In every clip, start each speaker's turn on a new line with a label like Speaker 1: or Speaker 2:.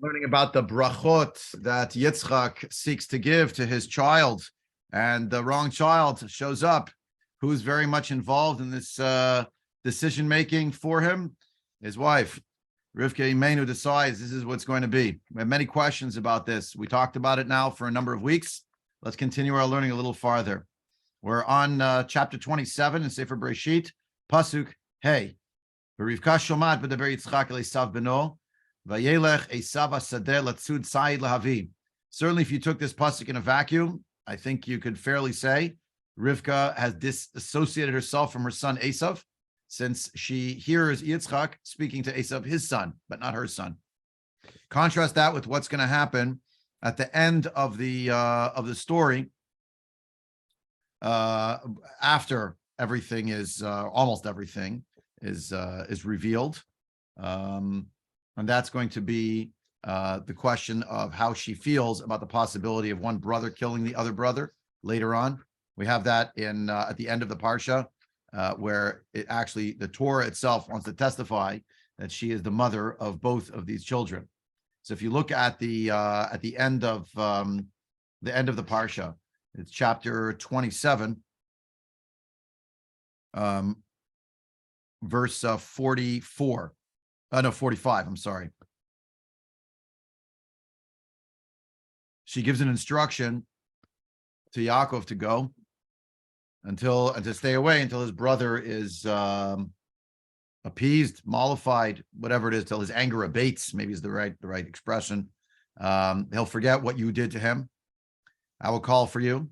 Speaker 1: Learning about the brachot that Yitzchak seeks to give to his child, and the wrong child shows up, who's very much involved in this decision making for him. His wife, Rivka Imenu, decides this is what's going to be. We have many questions about this. We talked about it now for a number of weeks. Let's continue our learning a little farther. We're on chapter 27 in Sefer Breisheet, Pasuk Hey. Rivka shomat b'daber Yitzchak Esav beno. Vayelech Esav asadeh latzud tzayid lahavi. Certainly, if you took this pasuk in a vacuum, I think you could fairly say Rivka has disassociated herself from her son Esav, since she hears Yitzchak speaking to Esav, his son, but not her son. Contrast that with what's going to happen at the end of the story, after everything is almost everything is revealed. And that's going to be the question of how she feels about the possibility of one brother killing the other brother later on. We have that in at the end of the parsha, where it actually, the Torah itself wants to testify that she is the mother of both of these children. So if you look at the end of the parsha, it's chapter 27, verse 44. No, 45, I'm sorry. She gives an instruction to Yaakov to go and to stay away until his brother is appeased, mollified, whatever it is, till his anger abates, maybe is the right expression. He'll forget what you did to him. I will call for you.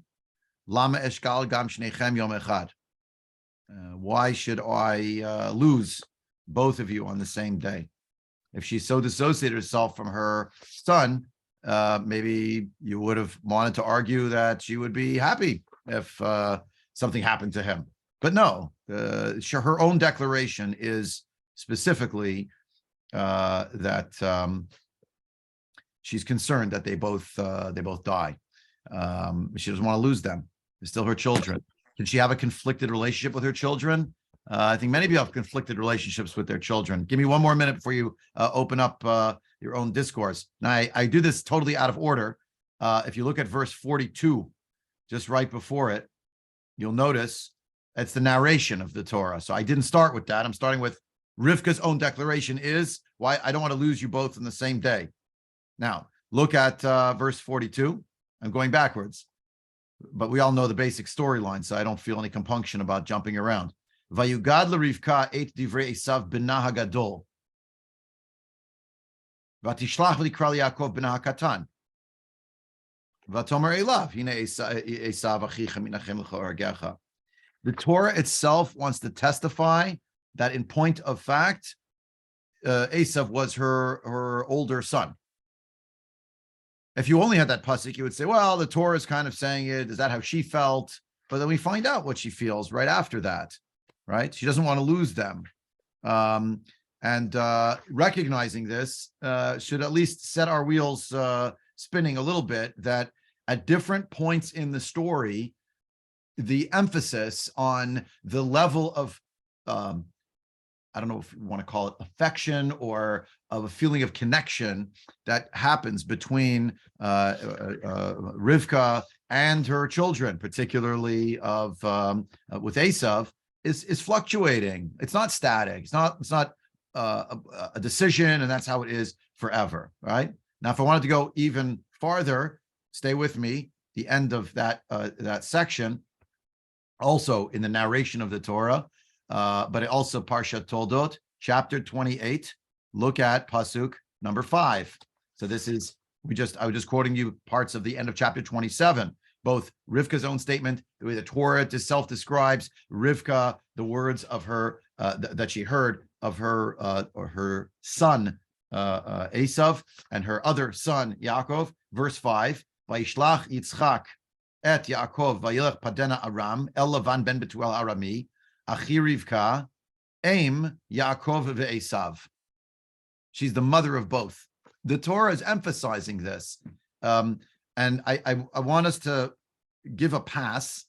Speaker 1: Lama eshkal gam shnechem yom echad. Why should I lose both of you on the same day? If she so dissociated herself from her son, maybe you would have wanted to argue that she would be happy if something happened to him. But no, her own declaration is specifically that she's concerned that they both die. She doesn't want to lose them. They're still her children. Can she have a conflicted relationship with her children? I think many of you have conflicted relationships with their children. Give me one more minute before you open up your own discourse. Now, I do this totally out of order. If you look at verse 42, just right before it, you'll notice it's the narration of the Torah. So I didn't start with that. I'm starting with Rivka's own declaration is, why I don't want to lose you both in the same day. Now, look at verse 42. I'm going backwards. But we all know the basic storyline, so I don't feel any compunction about jumping around. Vayugad l'Rivka et divrei Esav b'na hagadol. Vatishlach v'likra Yaakov b'na hakatan. Vatomer elav hine Esav achicha minachem l'cho argecha. The Torah itself wants to testify that, in point of fact, Esav was her older son. If you only had that pasuk, you would say, well, the Torah is kind of saying it. Is that how she felt? But then we find out what she feels right after that, right? She doesn't want to lose them. And recognizing this should at least set our wheels spinning a little bit, that at different points in the story, the emphasis on the level of, I don't know if you want to call it affection or of a feeling of connection that happens between Rivka and her children, particularly with Esav, is fluctuating. It's not static. It's not a decision, and that's how it is forever, right? Now, if I wanted to go even farther, stay with me. The end of that section, also in the narration of the Torah. But it also Parshat Toldot, chapter 28. Look at pasuk number 5. So this is I was just quoting you parts of the end of chapter 27. Both Rivka's own statement, the way the Torah self-describes Rivka, the words of her that she heard of her son Esav and her other son Yaakov. Verse 5: Vayishlach Yitzchak et Yaakov vayilech padena Aram el Lavan ben Betuel Arami. Achi Rivka, Aim Yaakov ve'Esav. She's the mother of both. The Torah is emphasizing this, and I want us to give a pass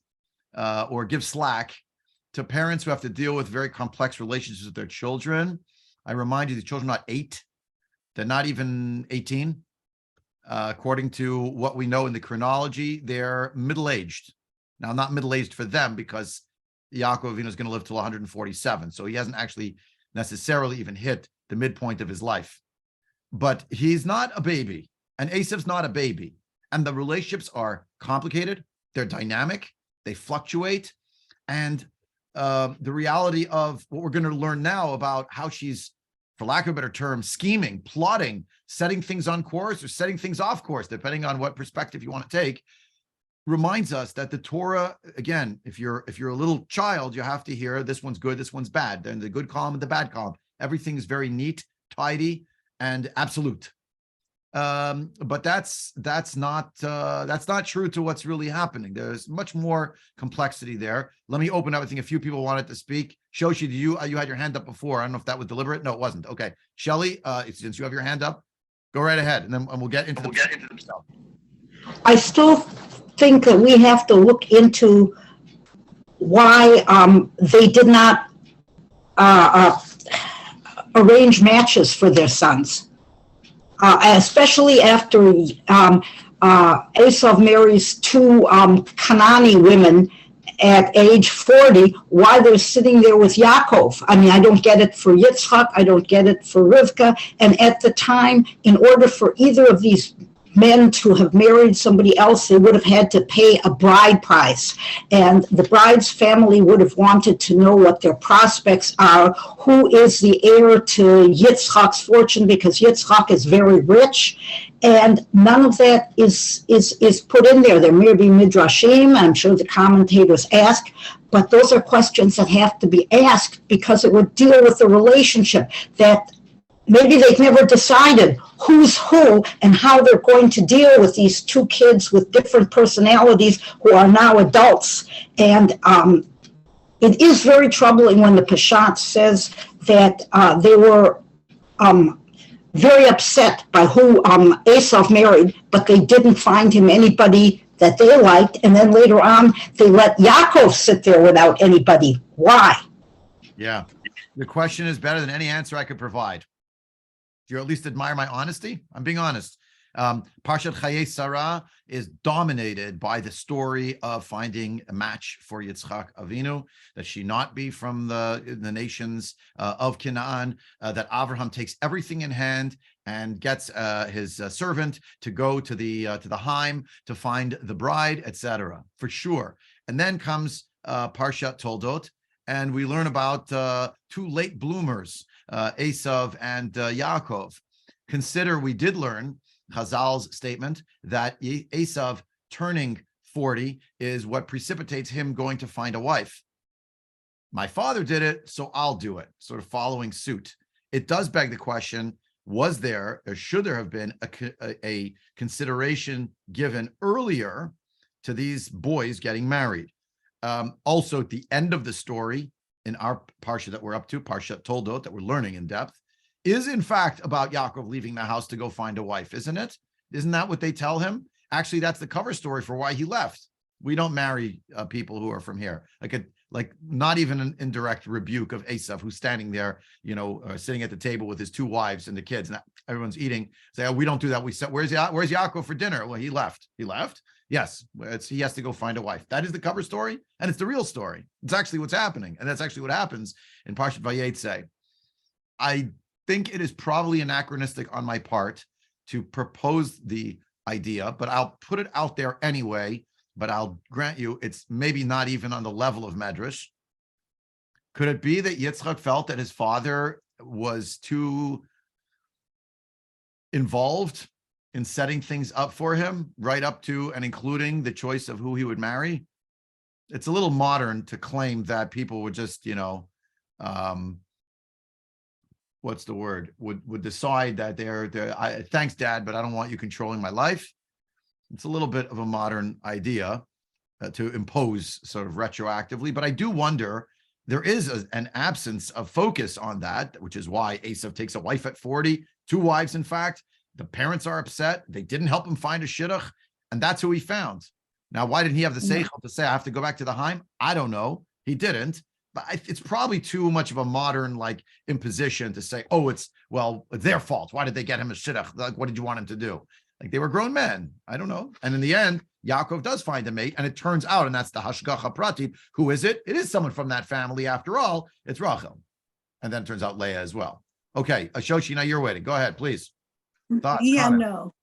Speaker 1: or give slack to parents who have to deal with very complex relationships with their children. I remind you, the children are not 8. They're not even 18. According to what we know in the chronology, they're middle-aged. Now, not middle-aged for them because Yaakov Avinu is going to live till 147. So he hasn't actually necessarily even hit the midpoint of his life. But he's not a baby, and Esav's not a baby. And the relationships are complicated. They're dynamic. They fluctuate. And the reality of what we're going to learn now about how she's, for lack of a better term, scheming, plotting, setting things on course or setting things off course, depending on what perspective you want to take, reminds us that the Torah, again, if you're a little child, you have to hear this one's good, this one's bad, then the good column and the bad column. Everything is very neat, tidy, and absolute. But that's not true to what's really happening. There's much more complexity there. Let me open up. I think a few people wanted to speak. Shoshi, you had your hand up before. I don't know if that was deliberate. No, it wasn't. Okay, Shelly, since you have your hand up, go right ahead, and then we'll get into the stuff.
Speaker 2: I still think that we have to look into why they did not arrange matches for their sons. Especially after Esav marries two Canaanite women at age 40, why they're sitting there with Yaakov. I mean, I don't get it for Yitzchak, I don't get it for Rivka. And at the time, in order for either of these men to have married somebody else, they would have had to pay a bride price. And the bride's family would have wanted to know what their prospects are, who is the heir to Yitzchak's fortune, because Yitzchak is very rich. And none of that is put in there. There may be midrashim, I'm sure the commentators ask, but those are questions that have to be asked because it would deal with the relationship that maybe they've never decided who's who and how they're going to deal with these two kids with different personalities who are now adults. And it is very troubling when the Peshat says that they were very upset by who Esav married, but they didn't find him anybody that they liked. And then later on, they let Yaakov sit there without anybody. Why?
Speaker 1: Yeah. The question is better than any answer I could provide. Do you at least admire my honesty? I'm being honest. Parshat Chayei Sarah is dominated by the story of finding a match for Yitzchak Avinu, that she not be from the nations of Canaan, that Avraham takes everything in hand and gets his servant to go to the Haim to find the bride, etc. For sure. And then comes Parshat Toldot, and we learn about two late bloomers, Esav and Yaakov. Consider we did learn Chazal's statement that Esav turning 40 is what precipitates him going to find a wife. My father did it, so I'll do it, sort of following suit. It does beg the question, was there or should there have been a consideration given earlier to these boys getting married? Also, at the end of the story, in our parsha that we're up to, Parshat Toldot, that we're learning in depth, is in fact about Yaakov leaving the house to go find a wife, isn't it? Isn't that what they tell him? Actually, that's the cover story for why he left. We don't marry people who are from here. Like not even an indirect rebuke of Esav, who's standing there, sitting at the table with his two wives and the kids, and everyone's eating. Say, oh, we don't do that. We said, where's Yaakov for dinner? Well, he left. He left. Yes, he has to go find a wife. That is the cover story, and it's the real story. It's actually what's happening, and that's actually what happens in Parshat Vayetze. I think it is probably anachronistic on my part to propose the idea, but I'll put it out there anyway. But I'll grant you, it's maybe not even on the level of Medrash. Could it be that Yitzchak felt that his father was too involved in setting things up for him, right up to and including the choice of who he would marry? It's a little modern to claim that people would just, what's the word? Would decide that they're thanks, Dad, but I don't want you controlling my life. It's a little bit of a modern idea to impose sort of retroactively, but I do wonder, there is an absence of focus on that, which is why Esav takes a wife at 40, two wives, in fact. The parents are upset. They didn't help him find a shidduch, and that's who he found. Now, why didn't he have the seichel to say, I have to go back to the Haim? I don't know. He didn't. it's probably too much of a modern like imposition to say, oh, it's their fault. Why did they get him a shidduch? Like, what did you want him to do? Like, they were grown men. I don't know. And in the end, Yaakov does find a mate, and it turns out, and that's the hashgacha pratit. Who is it? It is someone from that family after all. It's Rachel, and then it turns out Leah as well. Okay, Shoshi, now you're waiting. Go ahead, please. Thoughts, comments?
Speaker 3: No.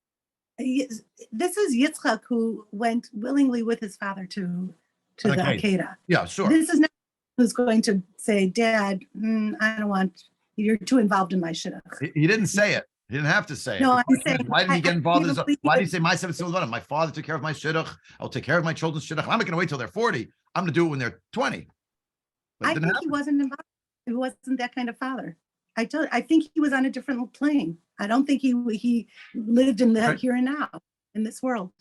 Speaker 3: This is Yitzchak who went willingly with his father to the Akedah.
Speaker 1: Yeah, sure.
Speaker 3: This is not who's going to say, Dad, I don't want, you're too involved in my shidduch.
Speaker 1: He didn't say it. He didn't have to say it.
Speaker 3: No, I'm saying,
Speaker 1: why didn't he get involved? Why did he say my 17 my father took care of my shidduch? I'll take care of my children's shidduch. I'm not going to wait till they're 40. I'm going to do it when they're 20.
Speaker 3: I think he wasn't involved. He wasn't that kind of father. I think he was on a different plane. I don't think he lived in the here and now in this world.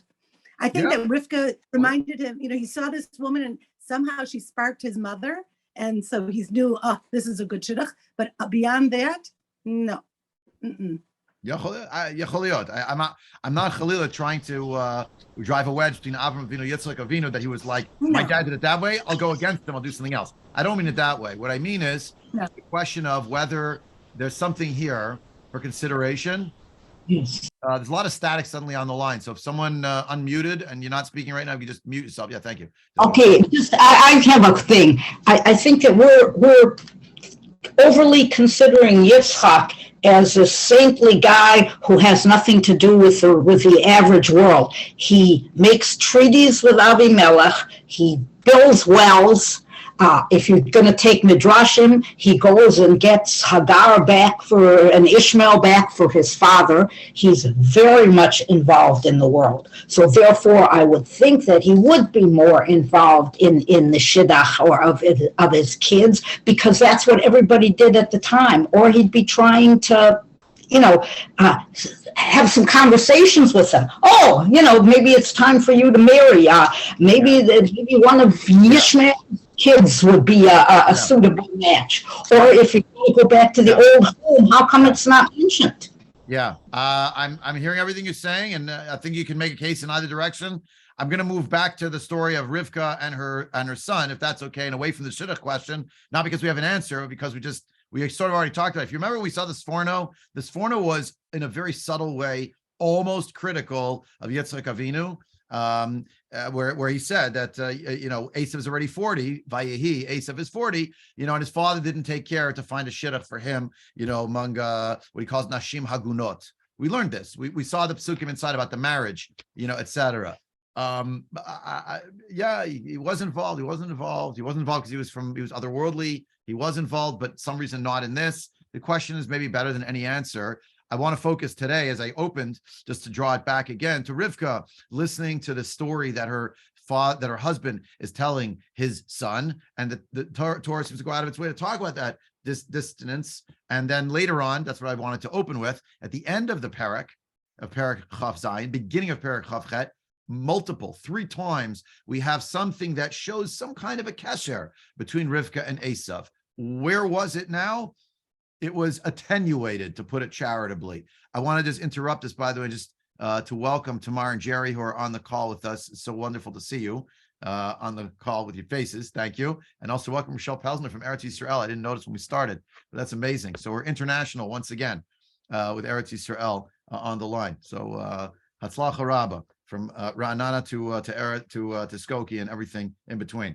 Speaker 3: I think that Rivka reminded him, he saw this woman and somehow she sparked his mother. And so he knew, this is a good shidduch. But beyond that, no.
Speaker 1: I'm not Chalila trying to drive a wedge between Avram Avinu, Yitzchak Avinu, that he was like, my dad did it that way, I'll go against him, I'll do something else. I don't mean it that way. What I mean is the question of whether there's something here for consideration.
Speaker 2: Yes.
Speaker 1: There's a lot of static suddenly on the line. So if someone unmuted and you're not speaking right now, you just mute yourself. Yeah, thank you.
Speaker 2: Okay, I have a thing. I think that we're overly considering Yitzchak as a saintly guy who has nothing to do with the average world. He makes treaties with Avimelech. He builds wells. If you're going to take Midrashim, he goes and gets Hagar back and Ishmael back for his father. He's very much involved in the world. So therefore, I would think that he would be more involved in the shidduch or of his kids, because that's what everybody did at the time. Or he'd be trying to, have some conversations with them. Oh, maybe it's time for you to marry. Maybe one of Yishmael's kids would be a suitable match. Or if you go back to the old home, how come it's not mentioned?
Speaker 1: Yeah, I'm hearing everything you're saying, and I think you can make a case in either direction. I'm going to move back to the story of Rivka and her son, if that's okay, and away from the shidduch question, not because we have an answer, but because we sort of already talked about it. If you remember, we saw this Sforno was in a very subtle way almost critical of Yitzchak Avinu, where he said that Esav is already 40, Vayehi, Esav is 40, and his father didn't take care to find a shidduch for him, among what he calls Nashim Hagunot. We learned this. We saw the psukim inside about the marriage, etc. He was involved. He wasn't involved because he was otherworldly. He was involved, but some reason not in this. The question is maybe better than any answer. I want to focus today, as I opened, just to draw it back again to Rivka, listening to the story that her husband is telling his son, and the Torah seems to go out of its way to talk about that dissonance. And then later on, that's what I wanted to open with, at the end of the Perek, of Perek Chaf Zayin, beginning of Perek Chaf Chet, three times, we have something that shows some kind of a kesher between Rivka and Esav. Where was it now? It was attenuated, to put it charitably. I want to just interrupt this, by the way, just to welcome Tamar and Jerry, who are on the call with us. It's so wonderful to see you on the call with your faces. Thank you. And also welcome Michelle Pelsner from Eretz Yisrael. I didn't notice when we started, but that's amazing. So we're international once again with Eretz Yisrael on the line. So Hatzlacha Rabba, from Ra'anana to Skokie and everything in between.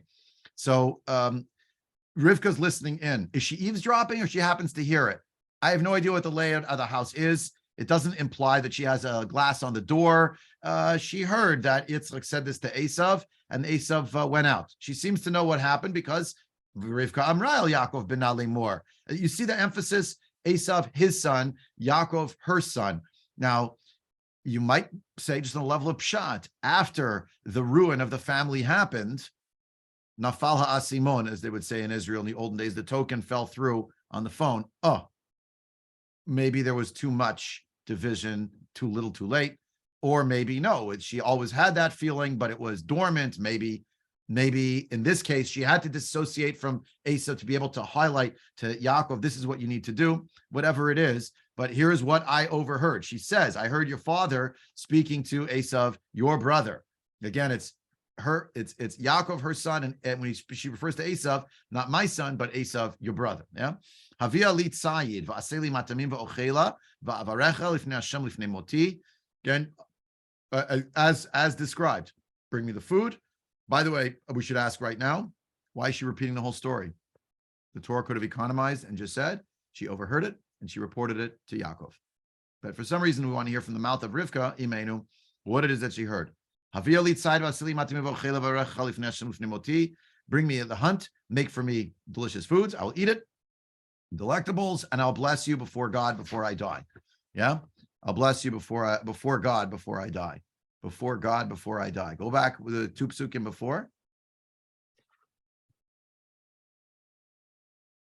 Speaker 1: So Rivka's listening in. Is she eavesdropping, or she happens to hear it? I have no idea what the layout of the house is. It doesn't imply that she has a glass on the door. She heard that Yitzchak said this to Esav, and Esav went out. She seems to know what happened because Rivka Amrael Yaakov ben Alimor. You see the emphasis: Esav, his son; Yaakov, her son. Now, you might say, just on a level of pshat, after the ruin of the family happened, Nafal ha'asimon, as they would say in Israel in the olden days, the token fell through on the phone. Oh, maybe there was too much division, too little, too late. Or maybe no, she always had that feeling, but it was dormant. Maybe in this case, she had to dissociate from Esav to be able to highlight to Yaakov, this is what you need to do, whatever it is. But here's what I overheard. She says, I heard your father speaking to Esav, your brother. Again, it's it's Yaakov, her son, and when she refers to Esav, not my son, but Esav, your brother. Yeah. Havia lit sayid va'aseli matamim va'ochela va'avarecha lifnei Hashem lifnei moti. Again, as described, bring me the food. By the way, we should ask right now, why is she repeating the whole story? The Torah could have economized and just said she overheard it and she reported it to Yaakov. But for some reason, we want to hear from the mouth of Rivka, Imenu, what it is that she heard. Bring me at the hunt, make for me delicious foods. I will eat it, delectables, and I'll bless you before God before I die. Yeah, I'll bless you before God before I die. Before God before I die. Go back with the 2 psukim before.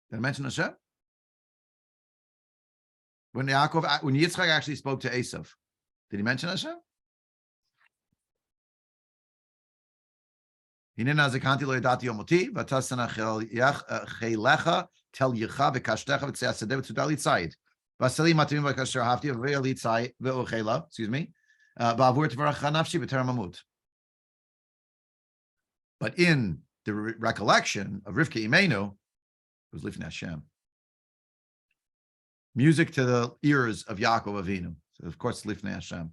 Speaker 1: Did I mention Hashem? When Yitzchak actually spoke to Esav, did he mention Hashem? Hine nazikanti lo yadati yomoti v'tasana cheilecha tel yicha v'kashtecha v'tzei asadeh v'tzudal yitzayid v'asali matimim v'kasher hafti v've'al yitzay v'ochela, excuse me, ba'avur tvarach nafshi b'terem amut. But in the recollection of Rivka Imenu, it was lifnei Hashem. Music to the ears of Yaakov Avinu. So of course, lifnei Hashem.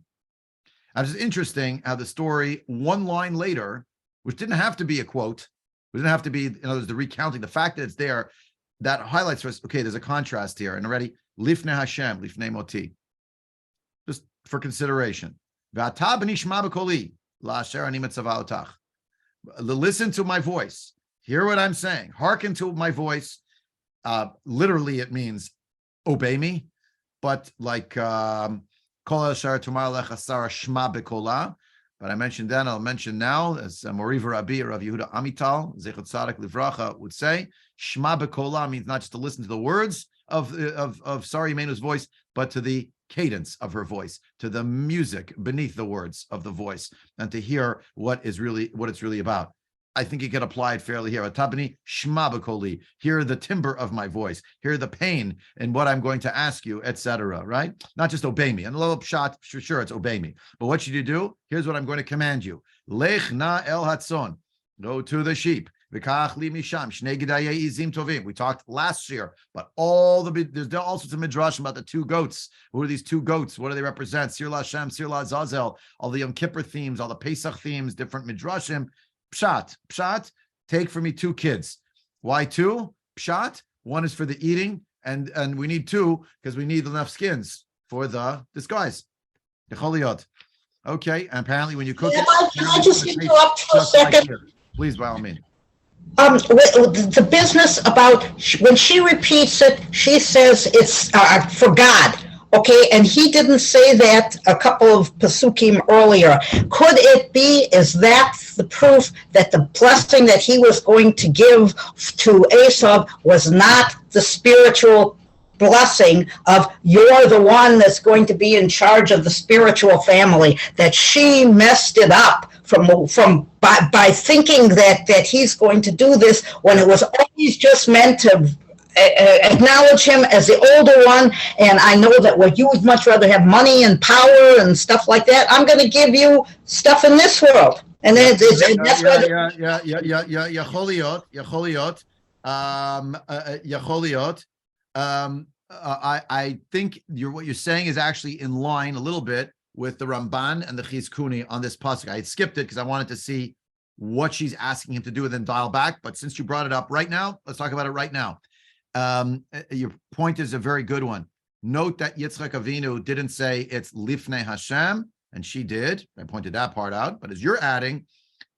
Speaker 1: And it's interesting how the story, one line later, which didn't have to be a quote, it didn't have to be, in other words, the recounting, the fact that it's there, that highlights for us, okay, there's a contrast here. And already, lifnei Hashem, lifnei moti. Just for consideration. Listen to my voice. Hear what I'm saying. Hearken to my voice. Literally, it means obey me. But like, but I mentioned then, I'll mention now, as Moriva Rabbi Rav Yehuda Amital, Zechut Tzadik Livracha, would say, Shma B'kola means not just to listen to the words of Sari Imenu's voice, but to the cadence of her voice, to the music beneath the words of the voice, and to hear what it's really about. I think you can apply it fairly here. Atabani Shma B'koli, hear the timbre of my voice, hear the pain in what I'm going to ask you, etc. Right? Not just obey me. And a little shot, sure, it's obey me. But what should you do? Here's what I'm going to command you. Lech na el hatzon, go to the sheep. We talked last year, but there's all sorts of midrash about the 2 goats. Who are these 2 goats? What do they represent? Sir Lashem, Sir Lazazel, all the Yom Kippur themes, all the Pesach themes, different midrashim. Pshat, take for me 2 kids. Why 2? Pshat, 1 is for the eating, and we need 2 because we need enough skins for the disguise. Okay, and apparently when you cook it,
Speaker 2: can I just interrupt for a second?
Speaker 1: Like please, by all means.
Speaker 2: The business about when she repeats it, she says it's for God. Okay, and he didn't say that a couple of pasukim earlier. Could it be, is that the proof that the blessing that he was going to give to Esav was not the spiritual blessing of you're the one that's going to be in charge of the spiritual family, that she messed it up by thinking that he's going to do this when it was always just meant to acknowledge him as the older one, and I know that what you would much rather have money and power and stuff like that. I'm going to give you stuff in this world, and then that's
Speaker 1: I think what you're saying is actually in line a little bit with the Ramban and the Chizkuni on this pasuk. I had skipped it because I wanted to see what she's asking him to do and then dial back. But since you brought it up right now, let's talk about it right now. Your point is a very good one. Note that Yitzchak Avinu didn't say it's Lifnei Hashem, and she did. I pointed that part out. But as you're adding,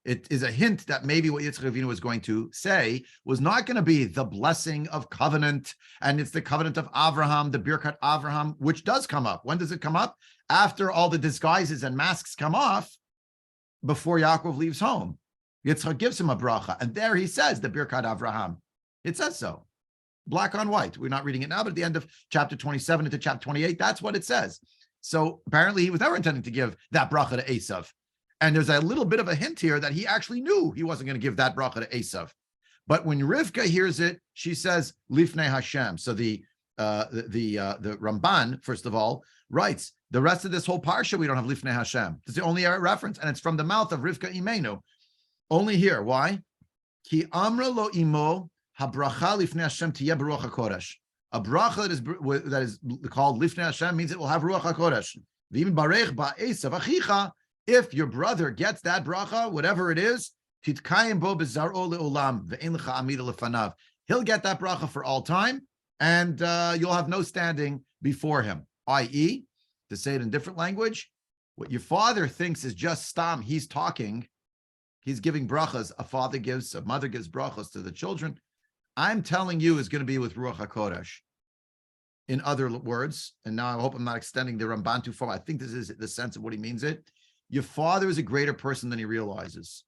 Speaker 1: it is a hint that maybe what Yitzchak Avinu was going to say was not going to be the blessing of covenant, and it's the covenant of Avraham, the Birkat Avraham, which does come up. When does it come up? After all the disguises and masks come off, before Yaakov leaves home. Yitzchak gives him a bracha, and there he says the Birkat Avraham. It says so. Black on white. We're not reading it now, but at the end of chapter 27 into chapter 28, that's what it says. So apparently he was never intending to give that bracha to Esav. And there's a little bit of a hint here that he actually knew he wasn't going to give that bracha to Esav. But when Rivka hears it, she says, Lifnei Hashem. So the Ramban, first of all, writes, the rest of this whole parsha, we don't have Lifnei Hashem. It's the only reference, and it's from the mouth of Rivka Imenu. Only here. Why? Ki amra lo imo habracha lifnei Hashem tiyeh b'ruach hakodesh. A bracha that is called lifnei Hashem means it will have ruach hakodesh. V'im barech ba'esav achicha. If your brother gets that bracha, whatever it is, titkayim bo bezaro leolam ve'en lecha amida lefanav. He'll get that bracha for all time, and you'll have no standing before him. I.e., to say it in different language, what your father thinks is just stam. He's talking. He's giving brachas. A mother gives brachas to the children. I'm telling you is going to be with Ruach HaKodesh. In other words, and now I hope I'm not extending the Ramban too far. I think this is the sense of what he means it. Your father is a greater person than he realizes.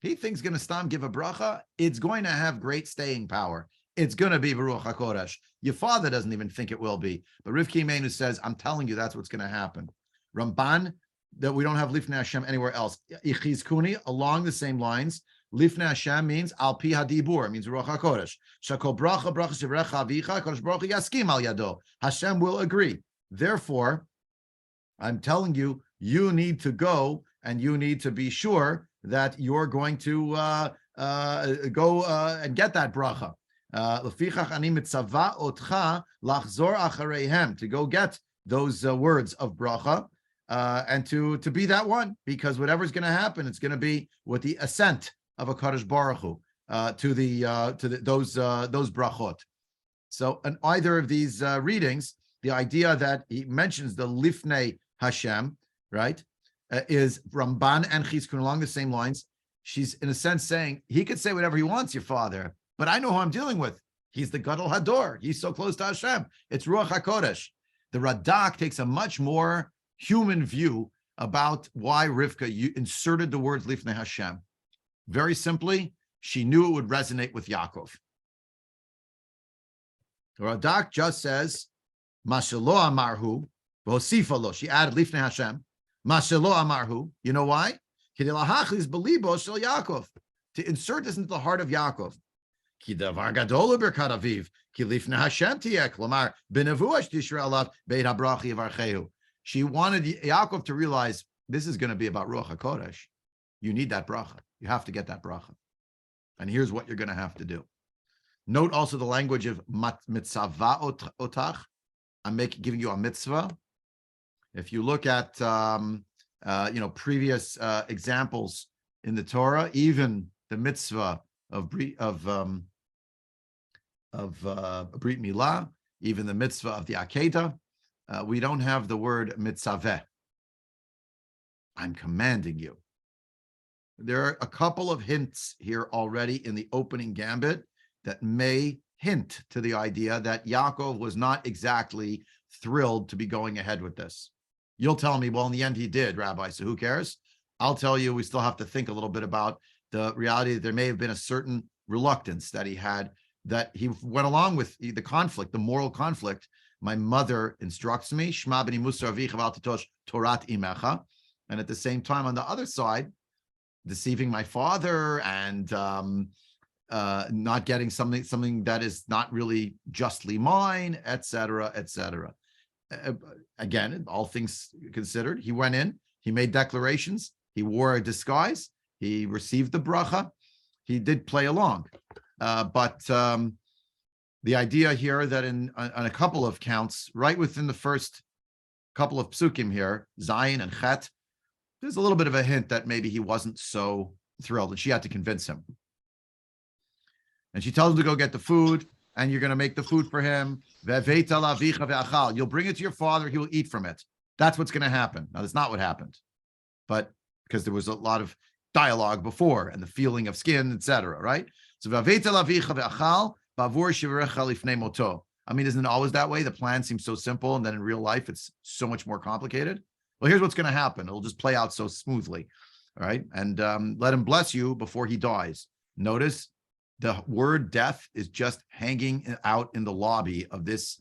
Speaker 1: He thinks going to stam give a bracha. It's going to have great staying power. It's going to be Baruch HaKodesh. Your father doesn't even think it will be. But Rivka Imenu says, I'm telling you, that's what's going to happen. Ramban, that we don't have Lifnei Hashem anywhere else. Ichiz Kuni, along the same lines. Lifnei Hashem means Al Pi Hadibur, means Ruach HaKodesh. Shakol bracha shivrecha avicha, Kodesh Baruch Hu yaskim al yado. Hashem will agree. Therefore, I'm telling you, you need to go and you need to be sure that you're going to go and get that bracha. Lefichach ani mitzava otcha lachzor achareihem, to go get those words of bracha and to be that one, because whatever's going to happen, it's going to be with the assent of a Kadosh Baruch Hu to those brachot. So in either of these readings, the idea that he mentions the Lifnei Hashem, right, is Ramban and Chizkun along the same lines. She's in a sense saying he could say whatever he wants, your father, but I know who I'm dealing with. He's the Gadol Hador. He's so close to Hashem. It's Ruach HaKodesh. The Radak takes a much more human view about why Rivka inserted the words Lifnei Hashem. Very simply, she knew it would resonate with Yaakov. The Radak just says, Mashalo Amarhu, Vosifalo. She added Lifnei Hashem. Mashalo Amarhu. You know why? To insert this into the heart of Yaakov. She wanted Yaakov to realize this is going to be about Ruach HaKodesh. You need that bracha. You have to get that bracha. And here's what you're going to have to do. Note also the language of mitzvah otach. I'm giving you a mitzvah. If you look at previous examples in the Torah, even the mitzvah of Brit Milah, even the mitzvah of the Akedah, we don't have the word mitzaveh. I'm commanding you. There are a couple of hints here already in the opening gambit that may hint to the idea that Yaakov was not exactly thrilled to be going ahead with this. You'll tell me, well, in the end he did, Rabbi, so who cares? I'll tell you, we still have to think a little bit about the reality that there may have been a certain reluctance that he had, that he went along with the conflict, the moral conflict. My mother instructs me, Shema b'ni Musa avicha v'al titosh Torat imecha. And at the same time, on the other side, deceiving my father and not getting something that is not really justly mine, etc., etc. Again, all things considered, he went in, he made declarations, he wore a disguise, he received the bracha, he did play along. But the idea here that on a couple of counts, right within the first couple of psukim here, Zayin and Chet, there's a little bit of a hint that maybe he wasn't so thrilled, and she had to convince him. And she tells him to go get the food, and you're going to make the food for him. You'll bring it to your father, he will eat from it. That's what's going to happen. Now, that's not what happened, but because there was a lot of dialogue before and the feeling of skin, etc., right? So, I mean, isn't it always that way? The plan seems so simple, and then in real life, it's so much more complicated. Well, here's what's going to happen. It'll just play out so smoothly, all right? And let him bless you before he dies. Notice the word death is just hanging out in the lobby of this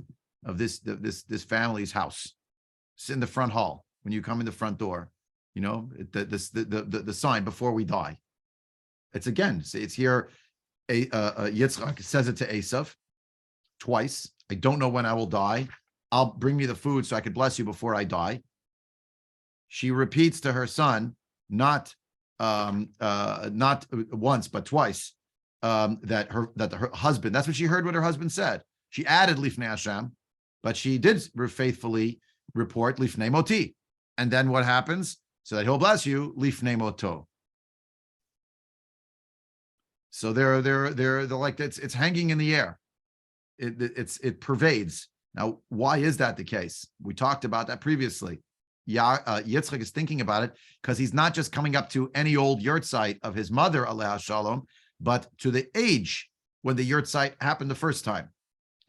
Speaker 1: family's house. It's in the front hall when you come in the front door. You know, the sign before we die. It's again. It's here. Yitzchak says it to Esav twice. I don't know when I will die. I'll bring me the food so I could bless you before I die. She repeats to her son, not not once but twice, that her husband. That's what she heard. What her husband said. She added lifnei Hashem, but she did faithfully report lifnei moti. And then what happens? So that he'll bless you lifnei moto. So they're like it's hanging in the air. It pervades. Now, why is that the case? We talked about that previously. Yitzchak is thinking about it because he's not just coming up to any old yurtzeit of his mother, Aleha Shalom, but to the age when the yurtzeit happened the first time,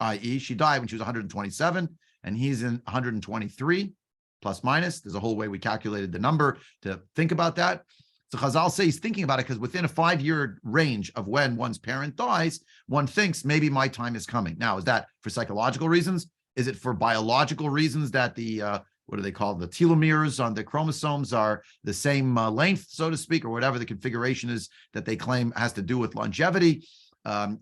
Speaker 1: i.e., she died when she was 127, and he's in 123, plus minus. There's a whole way we calculated the number to think about that. So Chazal say he's thinking about it because within a 5-year range of when one's parent dies, one thinks maybe my time is coming. Now, is that for psychological reasons? Is it for biological reasons that the what do they call the telomeres on the chromosomes are the same length, so to speak, or whatever the configuration is that they claim has to do with longevity?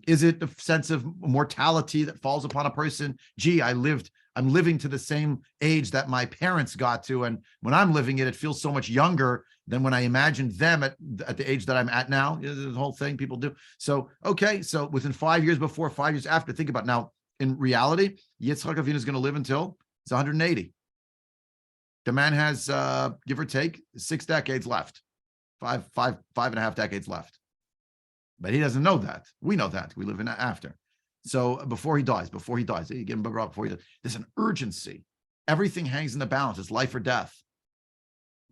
Speaker 1: Is it the sense of mortality that falls upon a person? Gee, I'm living to the same age that my parents got to, and when I'm living it, it feels so much younger than when I imagined them at the age that I'm at now. The whole thing people do. So, okay, so within 5 years before, 5 years after, think about it. Now, in reality, Yitzchak Avinu is going to live until he's 180. The man has, give or take, 6 decades left, five and a half decades left. But he doesn't know that. We know that. We live in after. So before he dies, you give him before he dies. There's an urgency. Everything hangs in the balance. It's life or death.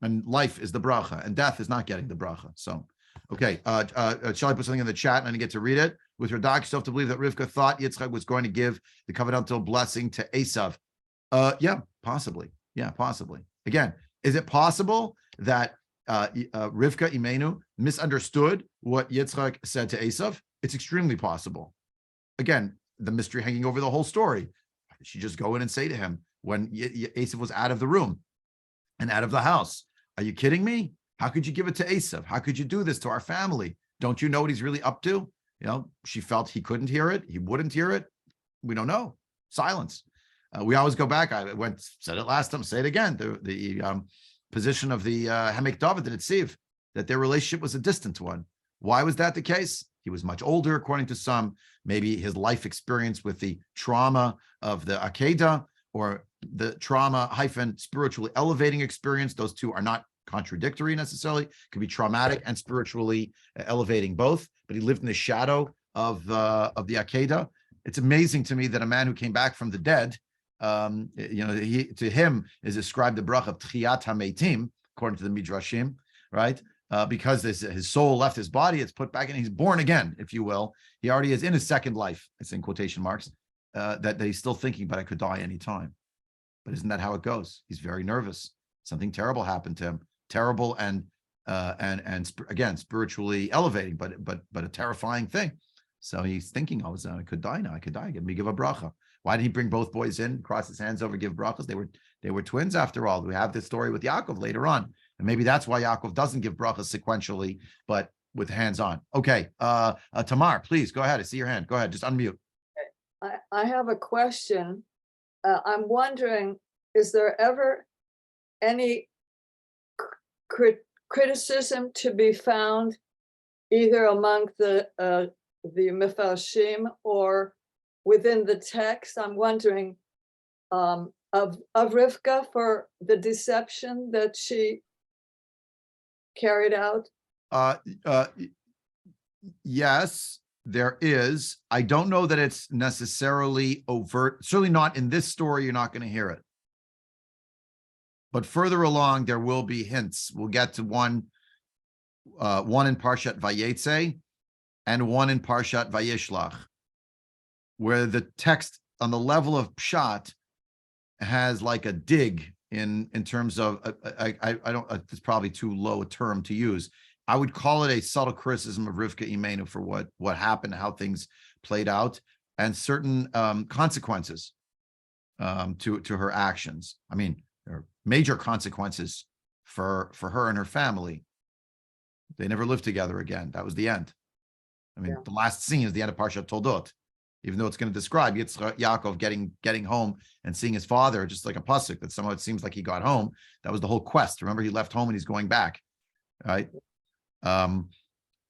Speaker 1: And life is the bracha, and death is not getting the bracha. So, okay. Shall I put something in the chat and I get to read it? With Radak, yourself to believe that Rivka thought Yitzchak was going to give the covenantal blessing to Esav. Yeah, possibly. Yeah, possibly. Again, is it possible that Rivka Imenu misunderstood what Yitzchak said to Esav? It's extremely possible. Again, the mystery hanging over the whole story. Did she just go in and say to him when Esav was out of the room and out of the house, are you kidding me? How could you give it to Esav? How could you do this to our family? Don't you know what he's really up to? You know, she felt he couldn't hear it. He wouldn't hear it. We don't know. Silence. We always go back. I said it last time, say it again. The position of the Hamek David and Etziv, that their relationship was a distant one. Why was that the case? He was much older, according to some. Maybe his life experience with the trauma of the Akedah, or the trauma - spiritually elevating experience. Those two are not contradictory necessarily. Could be traumatic and spiritually elevating both. But he lived in the shadow of the Akedah. It's amazing to me that a man who came back from the dead, to him is ascribed the bracha of Tchiyat HaMeitim, according to the Midrashim, right? Because his soul left his body, it's put back in. He's born again, if you will. He already is in his second life. It's in quotation marks. That he's still thinking, but I could die anytime. But isn't that how it goes? He's very nervous. Something terrible happened to him. Terrible and again spiritually elevating, but a terrifying thing. So he's thinking, I could die now. I could die. Let me give a bracha. Why did he bring both boys in, cross his hands over, give brachas? They were twins after all. We have this story with Yaakov later on, and maybe that's why Yaakov doesn't give brachas sequentially, but with hands on. Okay, Tamar, please go ahead. I see your hand. Go ahead. Just unmute.
Speaker 4: I have a question. I'm wondering, is there ever any criticism to be found either among the Mefarshim or within the text? I'm wondering of Rivka for the deception that she carried out.
Speaker 1: Yes, there is. I don't know that it's necessarily overt. Certainly not in this story. You're not going to hear it. But further along, there will be hints. We'll get to one in Parshat Vayetze and one in Parshat Vayishlach, where the text on the level of pshat has like a dig in terms of I don't. It's probably too low a term to use. I would call it a subtle criticism of Rivka Imenu for what happened, how things played out, and certain consequences to her actions. I mean, there are major consequences for her and her family. They never lived together again. That was the end. I mean, The last scene is the end of Parshat Toldot, even though it's going to describe Yitzchak, Yaakov getting home and seeing his father, just like a pasuk that somehow it seems like he got home. That was the whole quest. Remember, he left home and he's going back, right?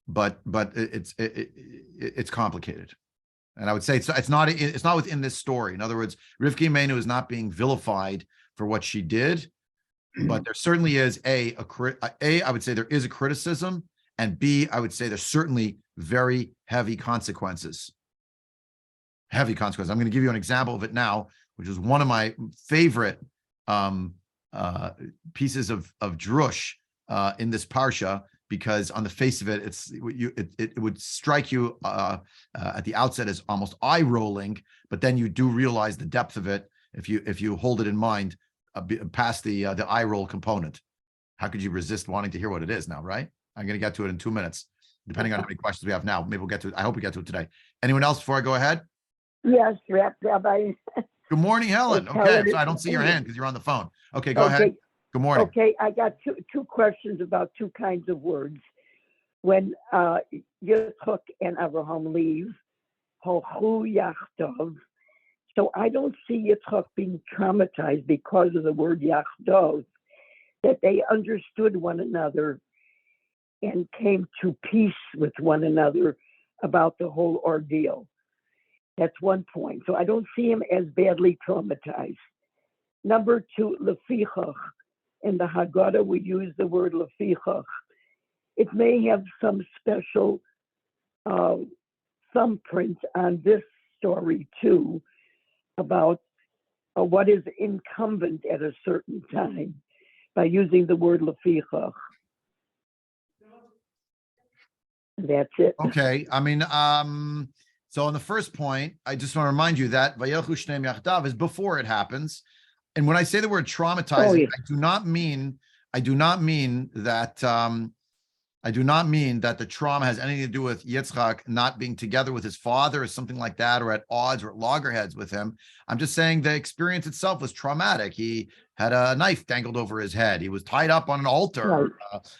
Speaker 1: But it's complicated. And I would say it's not within this story. In other words, Rivka Imenu is not being vilified for what she did, but there certainly is I would say there is a criticism, and B, I would say there's certainly very heavy consequences. Heavy consequences. I'm going to give you an example of it now, which is one of my favorite pieces of drush in this parsha, because on the face of it, it would strike you at the outset as almost eye-rolling, but then you do realize the depth of it if you hold it in mind past the eye roll component. How could you resist wanting to hear what it is now, right? I'm going to get to it in 2 minutes, depending on how many questions we have now. Maybe we'll get to it. I hope we get to it today. Anyone else before I go ahead?
Speaker 5: Yes, Rabbi.
Speaker 1: Good morning, Helen.
Speaker 5: It's
Speaker 1: Okay,
Speaker 5: Helen.
Speaker 1: so I don't see your hand because you're on the phone. Okay, go ahead. Good morning.
Speaker 5: Okay, I got two questions about two kinds of words. When Yitzchak and Abraham leave, Hochu Yachtov. So I don't see Yitzchak being traumatized because of the word Yachtov, that they understood one another and came to peace with one another about the whole ordeal. That's one point. So I don't see him as badly traumatized. Number two, lefichach. In the Haggadah, we use the word lefichach. It may have some special thumbprint on this story too, about what is incumbent at a certain time by using the word lefichach. That's it.
Speaker 1: Okay, I mean, so on the first point, I just want to remind you that Vayechu Shneim Yachdav is before it happens. And when I say the word traumatizing,
Speaker 5: yeah.
Speaker 1: I do not mean that the trauma has anything to do with Yitzchak not being together with his father or something like that, or at odds or at loggerheads with him. I'm just saying the experience itself was traumatic. He had a knife dangled over his head. He was tied up on an altar,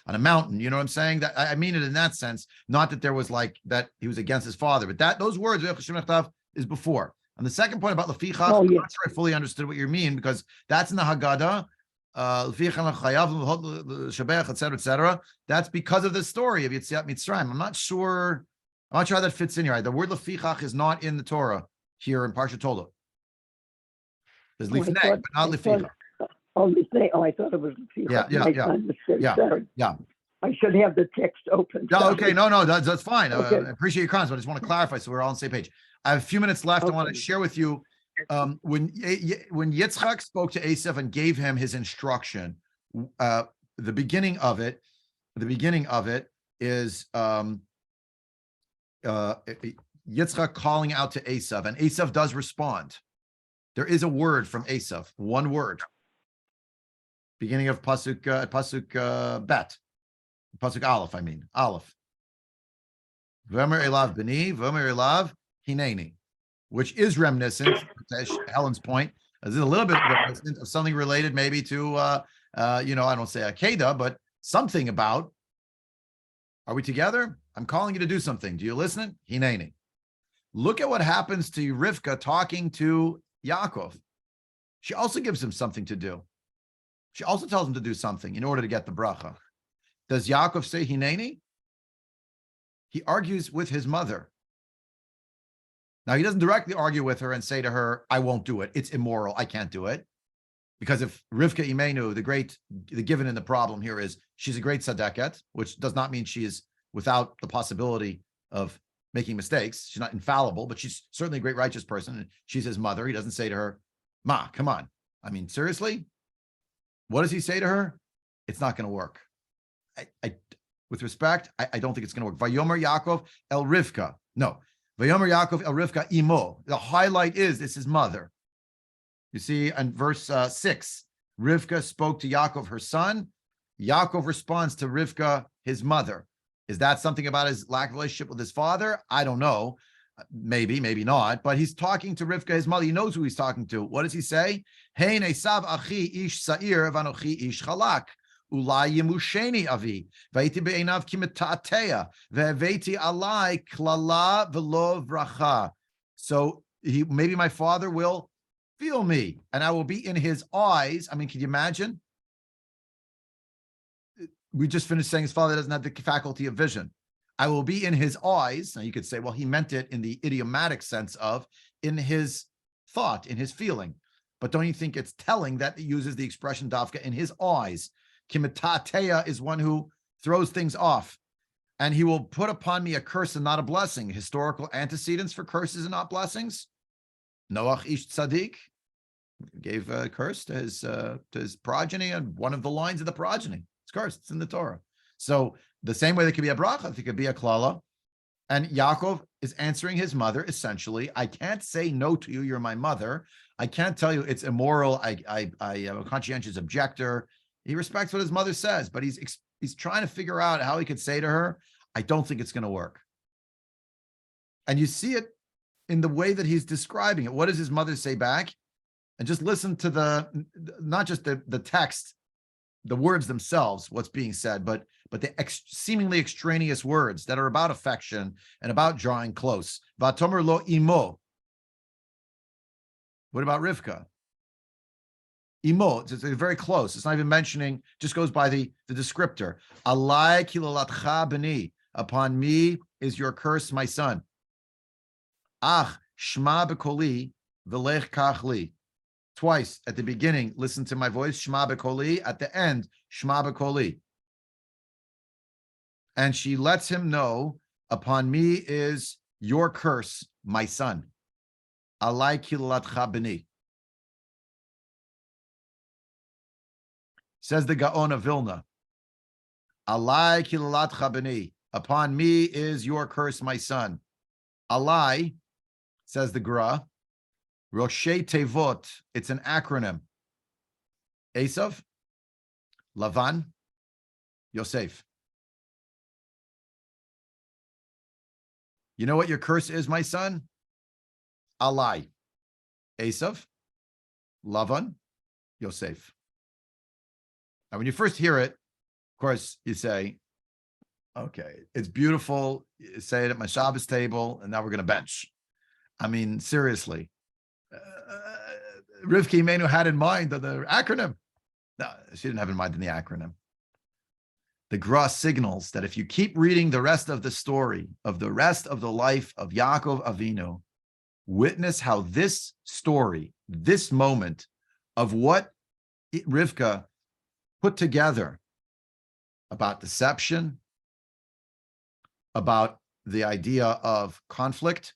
Speaker 1: on a mountain. You know what I'm saying? That I mean it in that sense, not that there was like that he was against his father, but those words is before. And the second point about lefichach, I'm not sure I fully understood what you mean, because that's in the Haggadah. Etc. That's because of the story of Yetziat Mitzrayim. I'm not sure how that fits in here. The word lefichach is not in the Torah here in Parsha Toldo. There's lifnei, but not lefichach.
Speaker 5: Lifnei. Oh, I thought it was lefichach.
Speaker 1: Yeah.
Speaker 5: I should have the text open.
Speaker 1: No, okay, no, that's fine.
Speaker 5: Okay.
Speaker 1: I appreciate your comments, but I just want to clarify so we're all on the same page. I have a few minutes left. I want to share with you when Yitzchak spoke to Esav and gave him his instruction. The beginning of it is Yitzchak calling out to Esav, and Esav does respond. There is a word from Esav, one word. Beginning of pasuk bet, pasuk aleph. Aleph. V'omer elav b'ni, v'omer elav hineni, which is reminiscent, to Helen's point, is a little bit reminiscent of something related maybe to, I don't say Akeda, but something about, are we together? I'm calling you to do something. Do you listen? Hineni. Look at what happens to Rivka talking to Yaakov. She also gives him something to do. She also tells him to do something in order to get the bracha. Does Yaakov say Hineni? He argues with his mother. Now, he doesn't directly argue with her and say to her, I won't do it. It's immoral. I can't do it. Because if Rivka Imenu, the given in the problem here is she's a great tzaddiket, which does not mean she is without the possibility of making mistakes. She's not infallible, but she's certainly a great righteous person. And she's his mother. He doesn't say to her, Ma, come on. I mean, seriously? What does he say to her? It's not going to work. With respect, I don't think it's going to work. Vayomer Yaakov el Rivka. No. Vayomer Yaakov el Rivka imo. The highlight is this is mother. You see, in verse 6, Rivka spoke to Yaakov, her son. Yaakov responds to Rivka, his mother. Is that something about his lack of relationship with his father? I don't know. Maybe, maybe not. But he's talking to Rivka, his mother. He knows who he's talking to. What does he say? Hein Esav achi ish sa'ir vanochi ish chalak. Ulai yemusheni avi. Vaiti be'enav kimetateya. Ve'eveti alai klala v'lo vracha. So maybe my father will feel me, and I will be in his eyes. I mean, can you imagine? we just finished saying his father doesn't have the faculty of vision. I will be in his eyes. Now you could say, well, he meant it in the idiomatic sense of in his thought, in his feeling. But don't you think it's telling that it uses the expression dafka in his eyes? Kimitateya is one who throws things off. And he will put upon me a curse and not a blessing. Historical antecedents for curses and not blessings. Noach ish tzaddik gave a curse to his progeny, and one of the lines of the progeny. It's cursed. It's in the Torah. So the same way there could be a bracha, there could be a klala. And Yaakov is answering his mother essentially, I can't say no to you. You're my mother. I can't tell you it's immoral. I am a conscientious objector. He respects what his mother says, but he's trying to figure out how he could say to her, I don't think it's going to work. And you see it in the way that he's describing it. What does his mother say back? And just listen to not just the text, the words themselves, what's being said, but the seemingly extraneous words that are about affection and about drawing close. Vatomer lo imo. What about Rivka? Imo, it's very close. It's not even mentioning, just goes by the descriptor. Alai kilalatcha b'ni. Upon me is your curse, my son. Ach, shma b'koli v'lech kachli. Twice at the beginning, listen to my voice, shma b'koli. At the end, shma b'koli. And she lets him know, upon me is your curse, my son. Alai kilalatcha b'ni. Says the Gaon of Vilna. Alai kilalatcha b'ni. Upon me is your curse, my son. Alai, says the Gra, Roshei Tevot, it's an acronym. Esav, Lavan, Yosef. You know what your curse is, my son? Alai, Esav, Lavan, Yosef. Now, when you first hear it, of course, you say, okay, it's beautiful. You say it at my Shabbos table, and now we're going to bench. I mean, seriously. Rivka Imenu had in mind the acronym. No, she didn't have in mind in the acronym. The Gra signals that if you keep reading the rest of the story of the rest of the life of Yaakov Avinu, witness how this story, this moment of what Rivka put together about deception, about the idea of conflict,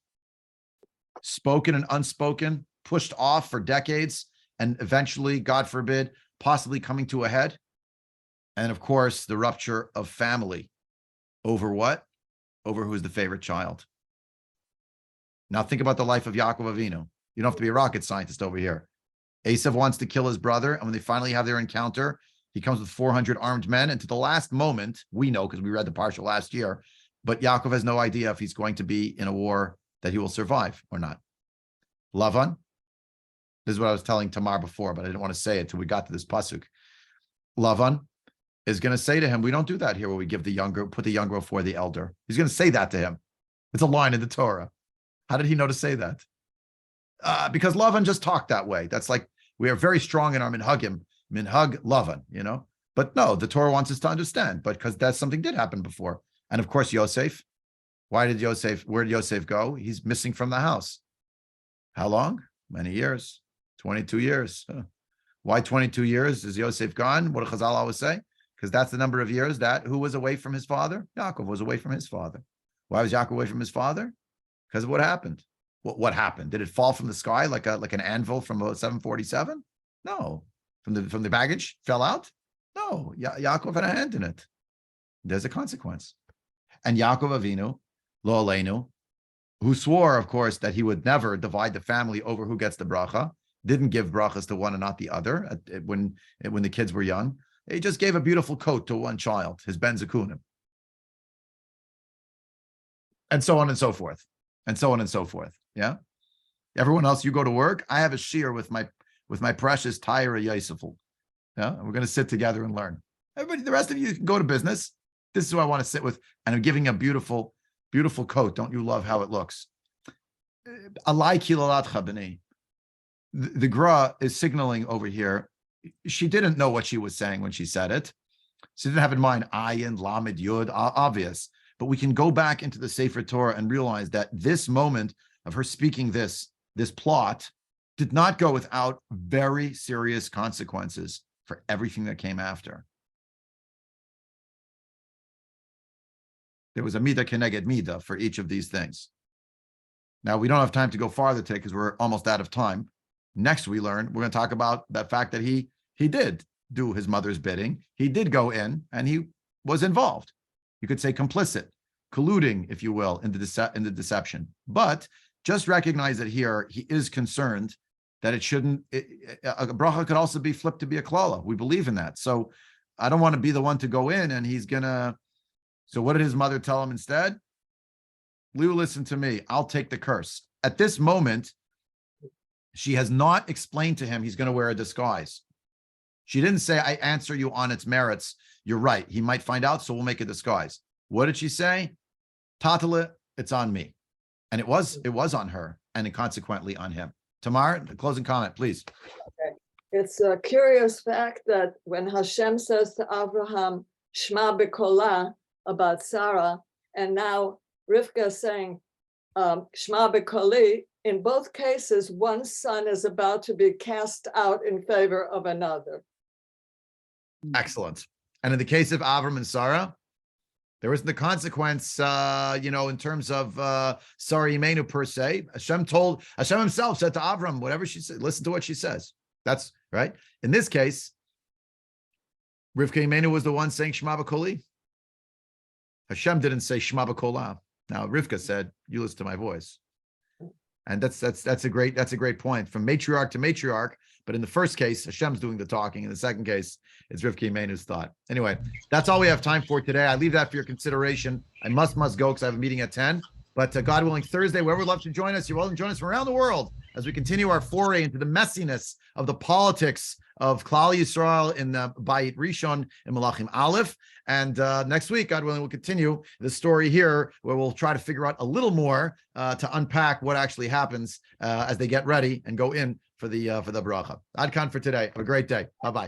Speaker 1: spoken and unspoken, pushed off for decades, and eventually, God forbid, possibly coming to a head. And of course, the rupture of family. Over what? Over who's the favorite child. Now think about the life of Yaakov Avinu. You don't have to be a rocket scientist over here. Esav wants to kill his brother, and when they finally have their encounter, he comes with 400 armed men, and to the last moment, we know because we read the parsha last year, but Yaakov has no idea if he's going to be in a war that he will survive or not. Lavan, this is what I was telling Tamar before, but I didn't want to say it till we got to this pasuk. Lavan is going to say to him, we don't do that here where we give the younger, put the younger before the elder. He's going to say that to him. It's a line in the Torah. How did he know to say that? Because Lavan just talked that way. That's like, we are very strong in our minhagim, minhag Lavan, you know? But no, the Torah wants us to understand, but because that's something did happen before. And of course, Yosef. Where did Yosef go? He's missing from the house. How long? Many years. 22 years. Why 22 years? Is Yosef gone? What did Chazal always say? Because that's the number of years that who was away from his father? Yaakov was away from his father. Why was Yaakov away from his father? Because of what happened. What happened? Did it fall from the sky like an anvil from a 747? No. From the baggage fell out? No. Yaakov had a hand in it. There's a consequence. And Yaakov Avinu, Lo Aleinu, who swore, of course, that he would never divide the family over who gets the bracha, didn't give brachas to one and not the other when the kids were young. He just gave a beautiful coat to one child, his Ben Zakunim. And so on and so forth. And so on and so forth. Yeah. Everyone else, you go to work. I have a shiur with my precious Tyra Yosefel. Yeah. And we're going to sit together and learn. Everybody, the rest of you can go to business. This is who I want to sit with. And I'm giving a beautiful, beautiful coat. Don't you love how it looks? Alai kilalatcha b'ni. The Gra is signaling over here. She didn't know what she was saying when she said it. She didn't have in mind Ayin, Lamed, Yud, obvious. But we can go back into the Sefer Torah and realize that this moment of her speaking this plot did not go without very serious consequences for everything that came after. There was a midah keneged midah for each of these things. Now, we don't have time to go farther today because we're almost out of time. Next, we're going to talk about that fact that he did do his mother's bidding. He did go in and he was involved. You could say complicit, colluding, if you will, in the deception. But just recognize that here he is concerned that it shouldn't. A bracha could also be flipped to be a klala. We believe in that. So I don't want to be the one to go in and he's gonna. So what did his mother tell him instead? Liu, listen to me. I'll take the curse. At this moment, she has not explained to him he's going to wear a disguise. She didn't say, I answer you on its merits. You're right. He might find out, so we'll make a disguise. What did she say? Tatale, it's on me. And it was on her, and consequently on him. Tamar, the closing comment, please.
Speaker 4: Okay. It's a curious fact that when Hashem says to Abraham, Shma B'kola, about Sarah, and now Rivka is saying, Shma B'koli, in both cases, one son is about to be cast out in favor of another.
Speaker 1: Excellent. And in the case of Avram and Sarah, there isn't the consequence, in terms of Sarah Imenu per se. Hashem himself said to Avram, whatever she said, listen to what she says. That's right. In this case, Rivka Imenu was the one saying Shema B'koli. Hashem didn't say Shema B'kola. Now Rivka said, you listen to my voice. And that's a great point from matriarch to matriarch. But in the first case, Hashem's doing the talking. In the second case, it's Rivka Imenu's thought. Anyway, that's all we have time for today. I leave that for your consideration. I must go because I have a meeting at 10. But God willing, Thursday, whoever would love to join us, you're welcome to join us from around the world as we continue our foray into the messiness of the politics of Klal Yisrael in Bayit Rishon and Malachim Aleph. And next week, God willing, we'll continue the story here where we'll try to figure out a little more to unpack what actually happens as they get ready and go in for the bracha. Adkan for today. Have a great day. Bye-bye.